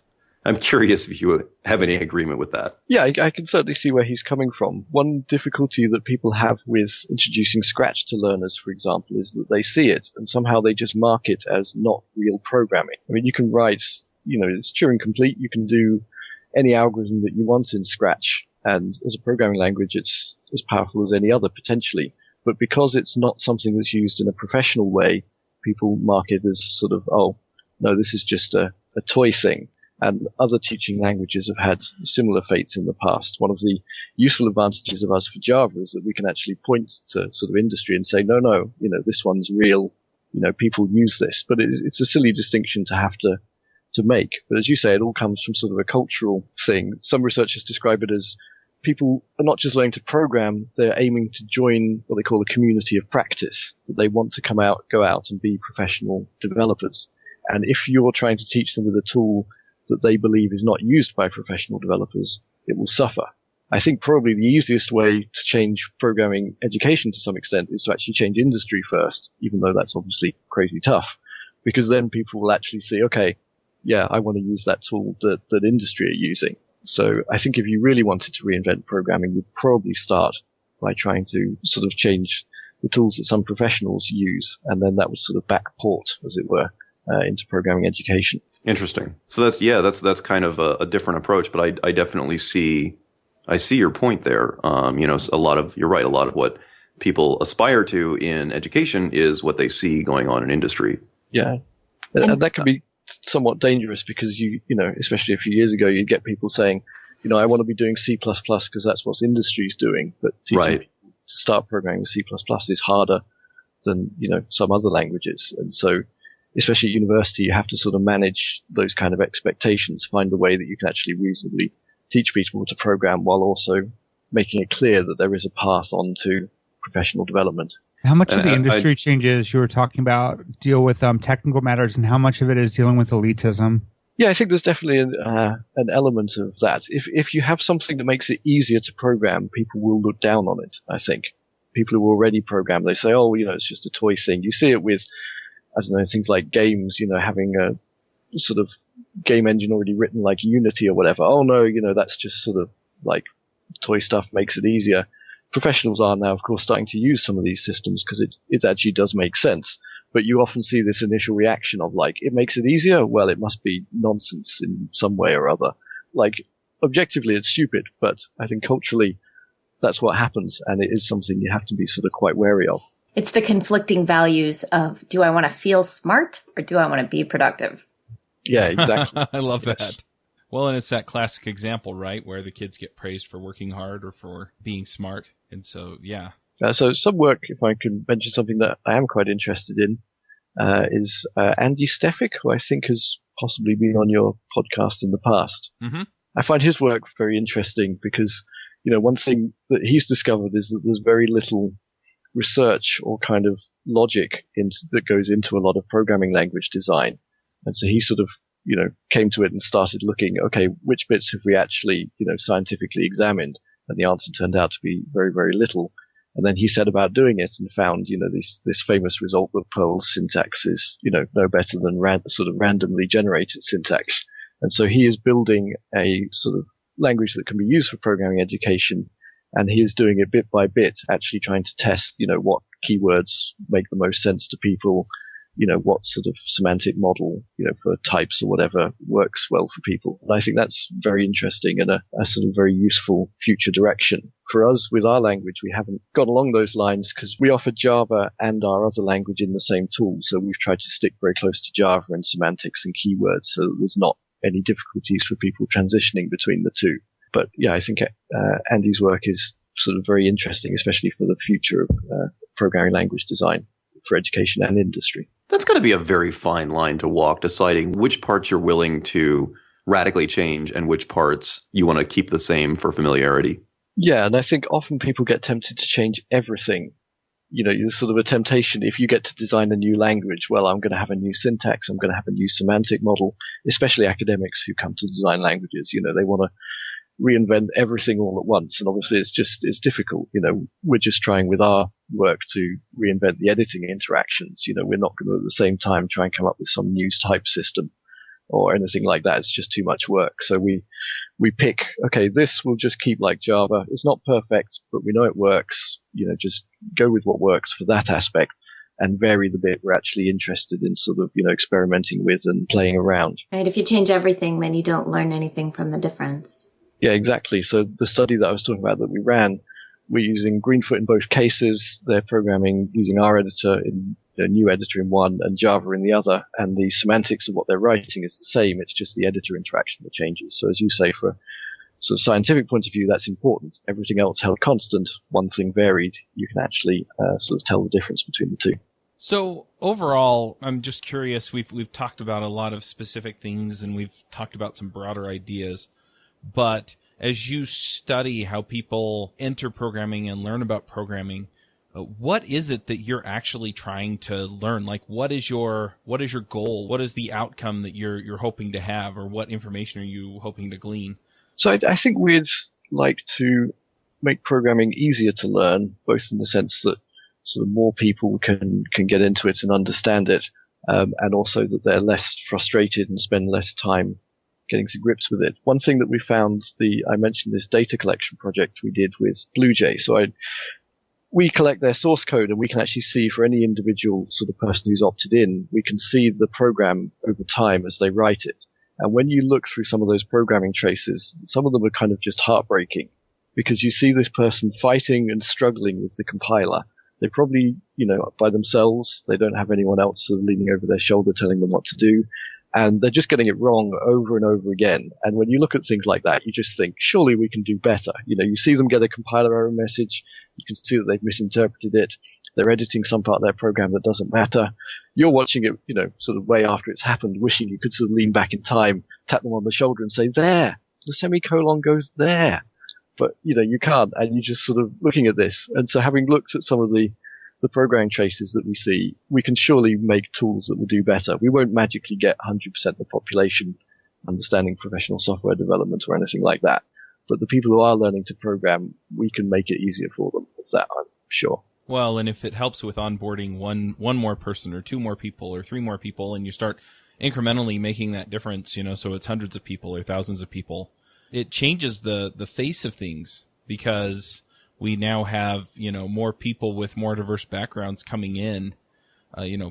I'm curious if you have any agreement with that. Yeah, I can certainly see where he's coming from. One difficulty that people have with introducing Scratch to learners, for example, is that they see it and somehow they just mark it as not real programming. I mean, you can write, it's Turing complete. You can do any algorithm that you want in Scratch. And as a programming language, it's as powerful as any other potentially. But because it's not something that's used in a professional way, people mark it as sort of, oh, no, this is just a toy thing. And other teaching languages have had similar fates in the past. One of the useful advantages of us for Java is that we can actually point to sort of industry and say, no, this one's real. People use this. But it's a silly distinction to have to make. But as you say, it all comes from sort of a cultural thing. Some researchers describe it as people are not just learning to program, they're aiming to join what they call a community of practice. That they want to go out and be professional developers. And if you're trying to teach them with a tool that they believe is not used by professional developers, it will suffer. I think probably the easiest way to change programming education to some extent is to actually change industry first, even though that's obviously crazy tough, because then people will actually see, okay, yeah, I want to use that tool that industry are using. So I think if you really wanted to reinvent programming, you'd probably start by trying to sort of change the tools that some professionals use, and then that would sort of backport, as it were, into programming education. Interesting. So that's kind of a different approach, but I definitely see your point there. You're right. A lot of what people aspire to in education is what they see going on in industry. Yeah. And that can be somewhat dangerous because especially a few years ago, you'd get people saying, I want to be doing C++ because that's what industry's doing. But teaching people to start programming with C++ is harder than, some other languages. And so, especially at university, you have to sort of manage those kind of expectations, find a way that you can actually reasonably teach people to program while also making it clear that there is a path on to professional development. How much of the industry changes you were talking about deal with technical matters, and how much of it is dealing with elitism? Yeah, I think there's definitely an element of that. If you have something that makes it easier to program, people will look down on it, I think. People who already program, they say, oh, it's just a toy thing. You see it with, I don't know, things like games, having a sort of game engine already written like Unity or whatever. Oh no, that's just sort of like toy stuff makes it easier. professionals are now, of course, starting to use some of these systems because it actually does make sense. But you often see this initial reaction of like, it makes it easier? Well, it must be nonsense in some way or other. Like, objectively, it's stupid, but I think culturally, that's what happens, and it is something you have to be sort of quite wary of. It's the conflicting values of, do I want to feel smart or do I want to be productive? Yeah, exactly. I love that. Well, and it's that classic example, right, where the kids get praised for working hard or for being smart. And so, yeah. So some work, if I can mention something that I am quite interested in, is Andy Stefik, who I think has possibly been on your podcast in the past. Mm-hmm. I find his work very interesting because, one thing that he's discovered is that there's very little research or kind of logic that goes into a lot of programming language design. And so he sort of, came to it and started looking, okay, which bits have we actually, scientifically examined? And the answer turned out to be very, very little. And then he set about doing it and found, this famous result that Perl's syntax is, no better than sort of randomly generated syntax. And so he is building a sort of language that can be used for programming education. And he is doing it bit by bit, actually trying to test, what keywords make the most sense to people, what sort of semantic model, for types or whatever works well for people. And I think that's very interesting and a sort of very useful future direction. For us, with our language, we haven't gone along those lines because we offer Java and our other language in the same tool. So we've tried to stick very close to Java and semantics and keywords so that there's not any difficulties for people transitioning between the two. But yeah, I think Andy's work is sort of very interesting, especially for the future of programming language design for education and industry. That's got to be a very fine line to walk, deciding which parts you're willing to radically change and which parts you want to keep the same for familiarity. Yeah, and I think often people get tempted to change everything. There's sort of a temptation if you get to design a new language, well, I'm going to have a new syntax, I'm going to have a new semantic model, especially academics who come to design languages. They want to reinvent everything all at once. And obviously it's difficult. We're just trying with our work to reinvent the editing interactions. We're not going to at the same time try and come up with some new type system or anything like that. It's just too much work. So we pick, okay, this we'll just keep like Java. It's not perfect, but we know it works. Just go with what works for that aspect and vary the bit we're actually interested in sort of, experimenting with and playing around. Right. If you change everything, then you don't learn anything from the difference. Yeah, exactly. So the study that I was talking about that we ran, we're using Greenfoot in both cases. They're programming using our editor in a new editor in one and Java in the other. And the semantics of what they're writing is the same. It's just the editor interaction that changes. So as you say, for a sort of scientific point of view, that's important. Everything else held constant, one thing varied. You can actually sort of tell the difference between the two. So overall, I'm just curious. We've talked about a lot of specific things and we've talked about some broader ideas. But as you study how people enter programming and learn about programming, what is it that you're actually trying to learn? Like, what is your goal? What is the outcome that you're hoping to have, or what information are you hoping to glean? So I think we'd like to make programming easier to learn, both in the sense that sort of more people can get into it and understand it, and also that they're less frustrated and spend less time getting to grips with it. One thing that we found, I mentioned this data collection project we did with BlueJ. So we collect their source code and we can actually see for any individual sort of person who's opted in, we can see the program over time as they write it. And when you look through some of those programming traces, some of them are kind of just heartbreaking because you see this person fighting and struggling with the compiler. They probably, by themselves, they don't have anyone else sort of leaning over their shoulder telling them what to do. And they're just getting it wrong over and over again. And when you look at things like that, you just think, surely we can do better. You see them get a compiler error message. You can see that they've misinterpreted it. They're editing some part of their program that doesn't matter. You're watching it, sort of way after it's happened, wishing you could sort of lean back in time, tap them on the shoulder and say, there, the semicolon goes there. But, you can't. And you're just sort of looking at this. And so having looked at some of the programming traces that we see, we can surely make tools that will do better. We won't magically get 100% of the population understanding professional software development or anything like that. But the people who are learning to program, we can make it easier for them. Of that, I'm sure. Well, and if it helps with onboarding one more person or two more people or three more people, and you start incrementally making that difference, so it's hundreds of people or thousands of people, it changes the face of things because we now have, more people with more diverse backgrounds coming in,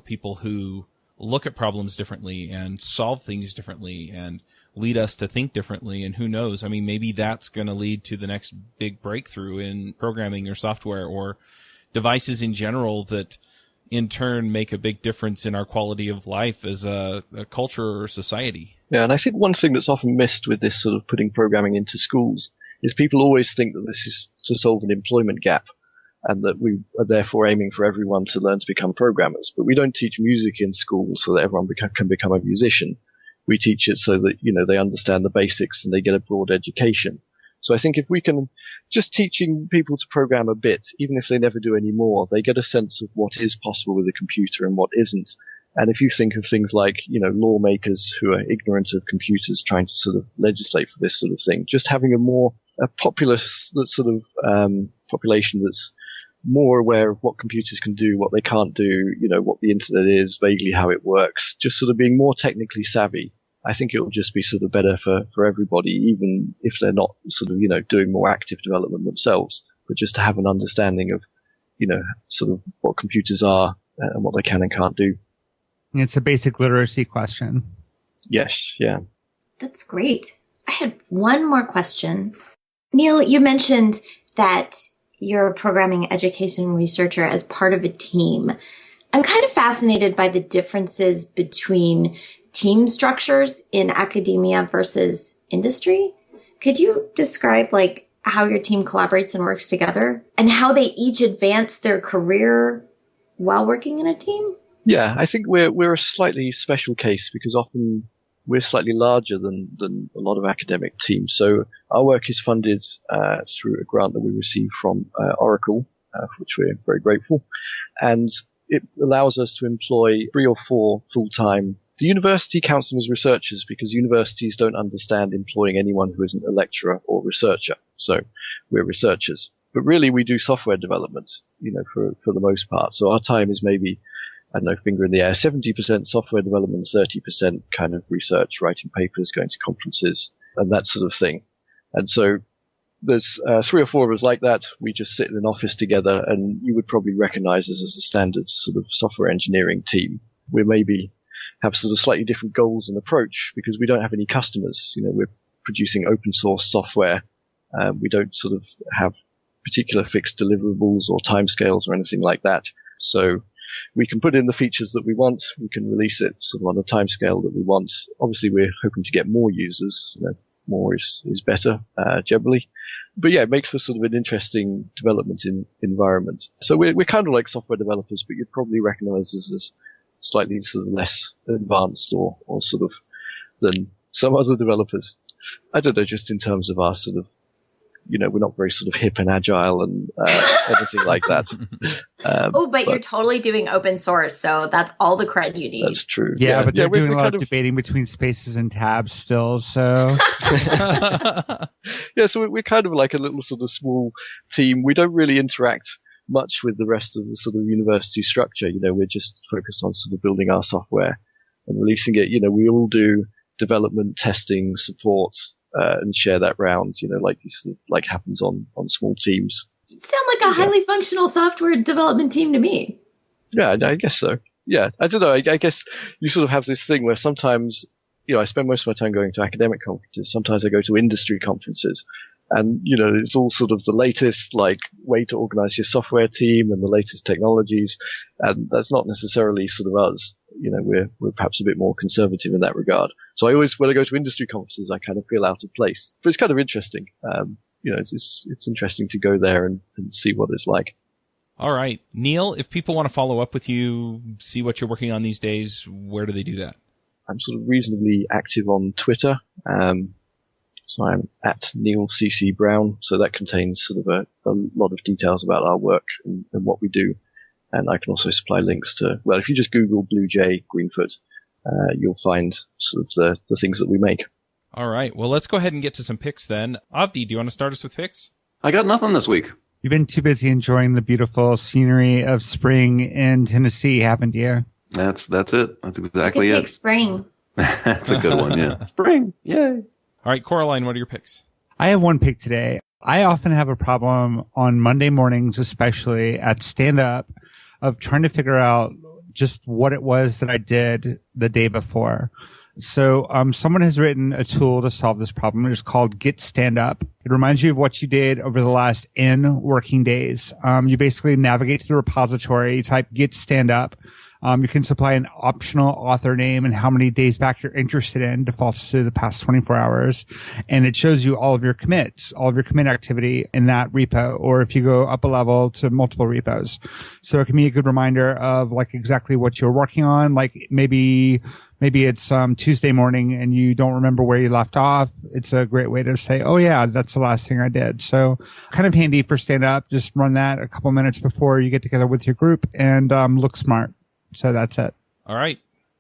people who look at problems differently and solve things differently and lead us to think differently. And who knows? I mean, maybe that's going to lead to the next big breakthrough in programming or software or devices in general that in turn make a big difference in our quality of life as a culture or society. Yeah, and I think one thing that's often missed with this sort of putting programming into schools is people always think that this is to solve an employment gap and that we are therefore aiming for everyone to learn to become programmers. But we don't teach music in schools so that everyone can become a musician. We teach it so that, they understand the basics and they get a broad education. So I think if we can just teaching people to program a bit, even if they never do any more, they get a sense of what is possible with a computer and what isn't. And if you think of things like, lawmakers who are ignorant of computers trying to sort of legislate for this sort of thing, just having a populace population that's more aware of what computers can do, what they can't do, what the internet is, vaguely how it works, just sort of being more technically savvy. I think it will just be sort of better for everybody, even if they're not sort of, doing more active development themselves, but just to have an understanding of, sort of what computers are and what they can and can't do. It's a basic literacy question. Yes, yeah. That's great. I had one more question. Neil, you mentioned that you're a programming education researcher as part of a team. I'm kind of fascinated by the differences between team structures in academia versus industry. Could you describe how your team collaborates and works together and how they each advance their career while working in a team? Yeah, I think we're a slightly special case because often we're slightly larger than a lot of academic teams. So our work is funded through a grant that we received from Oracle, for which we're very grateful. And it allows us to employ 3 or 4 full-time. The university counts them as researchers because universities don't understand employing anyone who isn't a lecturer or researcher. So we're researchers. But really we do software development, for the most part. So our time is maybe, I don't know, finger in the air, 70% software development, 30% kind of research, writing papers, going to conferences, and that sort of thing. And so there's 3 or 4 of us like that. We just sit in an office together, and you would probably recognize us as a standard sort of software engineering team. We maybe have sort of slightly different goals and approach because we don't have any customers. We're producing open source software. We don't sort of have particular fixed deliverables or timescales or anything like that. So we can put in the features that we want. We can release it sort of on a timescale that we want. Obviously, we're hoping to get more users. More is better, generally. But yeah, it makes for sort of an interesting development environment. So we're kind of like software developers, but you'd probably recognize us as slightly sort of less advanced or sort of than some other developers. I don't know, just in terms of our sort of, we're not very sort of hip and agile and everything like that. But you're totally doing open source, so that's all the credit you need. That's true. Yeah, but they're doing a lot of debating between spaces and tabs still, so... Yeah, so we're kind of like a little sort of small team. We don't really interact much with the rest of the sort of university structure. We're just focused on sort of building our software and releasing it. We all do development, testing, support, and share that round, like happens on small teams. You sound like a highly functional software development team to me. Yeah, I guess so. Yeah, I don't know. I guess you sort of have this thing where sometimes, I spend most of my time going to academic conferences. Sometimes I go to industry conferences. And, it's all sort of the latest, way to organize your software team and the latest technologies. And that's not necessarily sort of us. We're perhaps a bit more conservative in that regard. So I always, when I go to industry conferences, I kind of feel out of place. But it's kind of interesting. It's interesting to go there and see what it's like. All right. Neil, if people want to follow up with you, see what you're working on these days, where do they do that? I'm sort of reasonably active on Twitter. So I'm at Neil CC Brown. So that contains sort of a lot of details about our work and what we do. And I can also supply links to, well, if you just Google BlueJ Greenfoot, you'll find sort of the things that we make. All right. Well, let's go ahead and get to some picks then. Avdi, do you want to start us with picks? I got nothing this week. You've been too busy enjoying the beautiful scenery of spring in Tennessee, haven't you? That's it. That's exactly it. Spring. That's a good one, yeah. Spring. Yay. All right, Coraline, what are your picks? I have one pick today. I often have a problem on Monday mornings, especially at stand up, of trying to figure out just what it was that I did the day before. So someone has written a tool to solve this problem. It's called Get Stand Up. It reminds you of what you did over the last N working days. You basically navigate to the repository, you type Get Stand Up. You can supply an optional author name and how many days back you're interested in, defaults to the past 24 hours. And it shows you all of your commits, all of your commit activity in that repo, or if you go up a level to multiple repos. So it can be a good reminder of like exactly what you're working on. Like maybe it's Tuesday morning and you don't remember where you left off. It's a great way to say, oh yeah, that's the last thing I did. So kind of handy for stand up. Just run that a couple minutes before you get together with your group and look smart. So that's it. All right.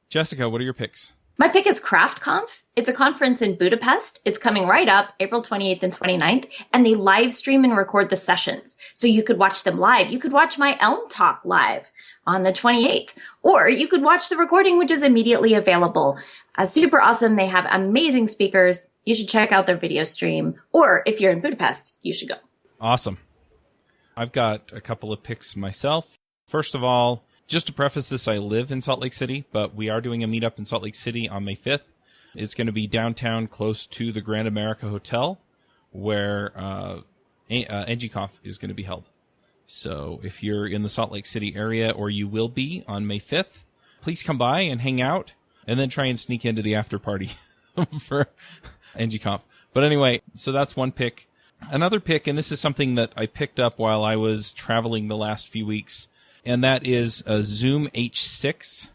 Jessica, what are your picks? My pick is CraftConf. It's a conference in Budapest. It's coming right up April 28th and 29th, and they live stream and record the sessions. So you could watch them live. You could watch my Elm Talk live on the 28th, or you could watch the recording, which is immediately available. Super awesome. They have amazing speakers. You should check out their video stream, or if you're in Budapest, you should go. Awesome. I've got a couple of picks myself. First of all, just to preface this, I live in Salt Lake City, but we are doing a meetup in Salt Lake City on May 5th. It's going to be downtown close to the Grand America Hotel, where NGConf is going to be held. So if you're in the Salt Lake City area, or you will be on May 5th, please come by and hang out, and then try and sneak into the after party for NGConf. But anyway, so that's one pick. Another pick, and this is something that I picked up while I was traveling the last few weeks, and that is a Zoom H6.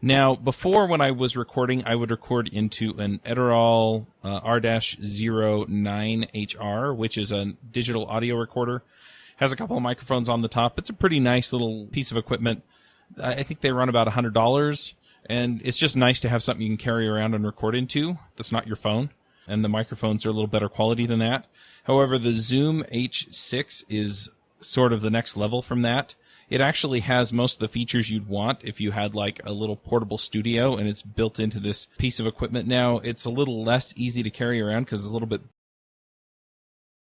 Now, before when I was recording, I would record into an Edirol R-09HR, which is a digital audio recorder. Has a couple of microphones on the top. It's a pretty nice little piece of equipment. I think they run about $100, and it's just nice to have something you can carry around and record into that's not your phone, and the microphones are a little better quality than that. However, the Zoom H6 is sort of the next level from that. It actually has most of the features you'd want if you had like a little portable studio, and it's built into this piece of equipment. Now, it's a little less easy to carry around because it's a little bit